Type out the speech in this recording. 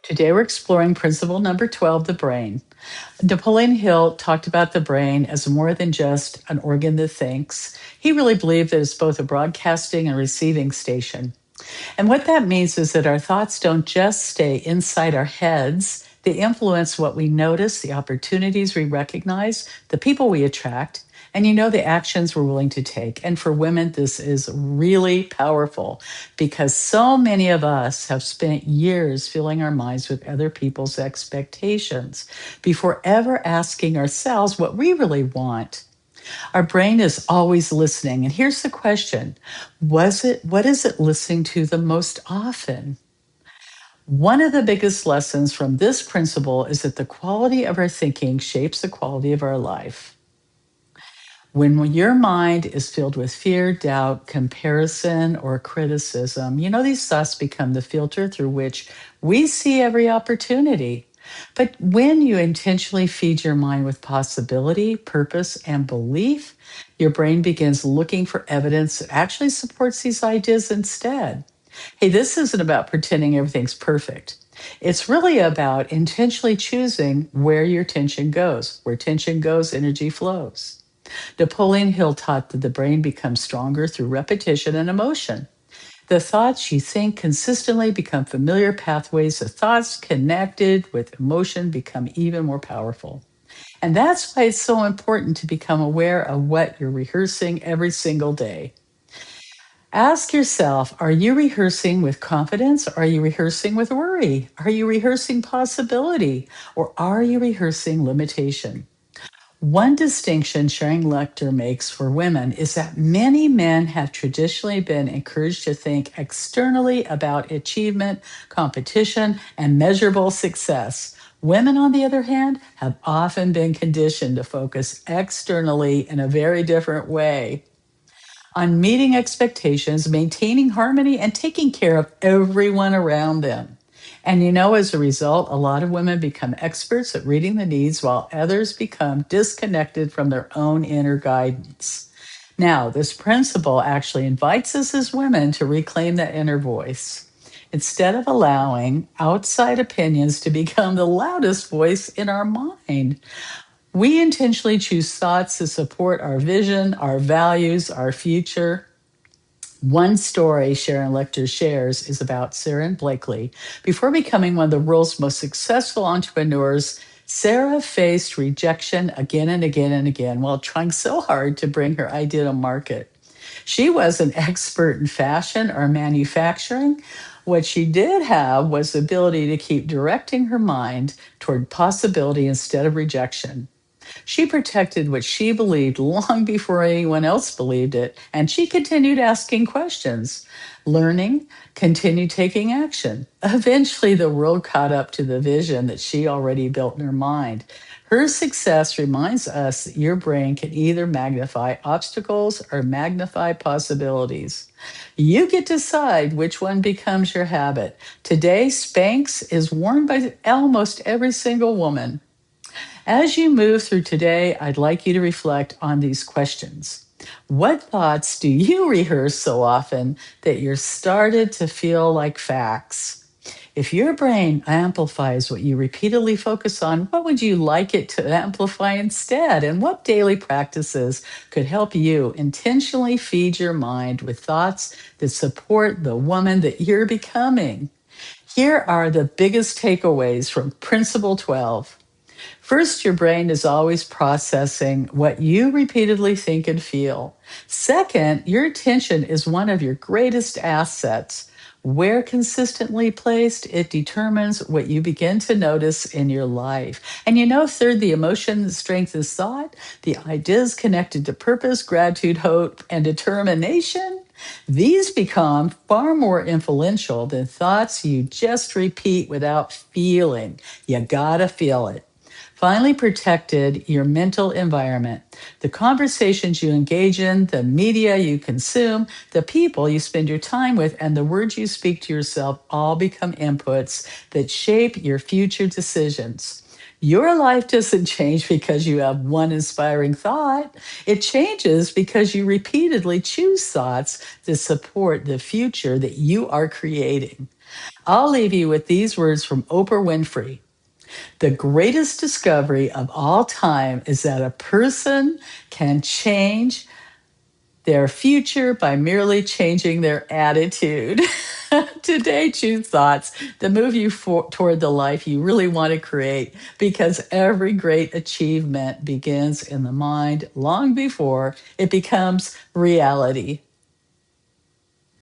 Today we're exploring principle number 12, the brain. Napoleon Hill talked about the brain as more than just an organ that thinks. He really believed that it's both a broadcasting and receiving station. And what that means is that our thoughts don't just stay inside our heads, they influence what we notice, the opportunities we recognize, the people we attract, and the actions we're willing to take. And for women, this is really powerful because so many of us have spent years filling our minds with other people's expectations before ever asking ourselves what we really want. Our brain is always listening. And here's the question: what is it listening to the most often? One of the biggest lessons from this principle is that the quality of our thinking shapes the quality of our life. When your mind is filled with fear, doubt, comparison, or criticism, these thoughts become the filter through which we see every opportunity. But when you intentionally feed your mind with possibility, purpose, and belief, your brain begins looking for evidence that actually supports these ideas instead. Hey, this isn't about pretending everything's perfect. It's really about intentionally choosing where your attention goes. Where attention goes, energy flows. Napoleon Hill taught that the brain becomes stronger through repetition and emotion. The thoughts you think consistently become familiar pathways. The thoughts connected with emotion become even more powerful. And that's why it's so important to become aware of what you're rehearsing every single day. Ask yourself, are you rehearsing with confidence? Are you rehearsing with worry? Are you rehearsing possibility? Or are you rehearsing limitation? One distinction Sharon Lechter makes for women is that many men have traditionally been encouraged to think externally about achievement, competition, and measurable success. Women, on the other hand, have often been conditioned to focus externally in a very different way on meeting expectations, maintaining harmony, and taking care of everyone around them. And as a result, a lot of women become experts at reading the needs while others become disconnected from their own inner guidance. Now, this principle actually invites us as women to reclaim that inner voice. Instead of allowing outside opinions to become the loudest voice in our mind, we intentionally choose thoughts to support our vision, our values, our future. One story Sharon Lechter shares is about Sarah and Blakely. Before becoming one of the world's most successful entrepreneurs, Sarah faced rejection again and again and again while trying so hard to bring her idea to market. She was an expert in fashion or manufacturing. What she did have was the ability to keep directing her mind toward possibility instead of rejection. She protected what she believed long before anyone else believed it, and she continued asking questions, learning, continued taking action. Eventually, the world caught up to the vision that she already built in her mind. Her success reminds us that your brain can either magnify obstacles or magnify possibilities. You get to decide which one becomes your habit. Today, Spanx is worn by almost every single woman. As you move through today, I'd like you to reflect on these questions. What thoughts do you rehearse so often that you're started to feel like facts? If your brain amplifies what you repeatedly focus on, what would you like it to amplify instead? And what daily practices could help you intentionally feed your mind with thoughts that support the woman that you're becoming? Here are the biggest takeaways from Principle 12. First, your brain is always processing what you repeatedly think and feel. Second, your attention is one of your greatest assets. Where consistently placed, it determines what you begin to notice in your life. And third, the emotion that strengthens thought, the ideas connected to purpose, gratitude, hope, and determination. These become far more influential than thoughts you just repeat without feeling. You gotta feel it. Finally, protected your mental environment. The conversations you engage in, the media you consume, the people you spend your time with, and the words you speak to yourself all become inputs that shape your future decisions. Your life doesn't change because you have one inspiring thought. It changes because you repeatedly choose thoughts to support the future that you are creating. I'll leave you with these words from Oprah Winfrey. The greatest discovery of all time is that a person can change their future by merely changing their attitude. Today, choose thoughts that move you toward the life you really want to create because every great achievement begins in the mind long before it becomes reality.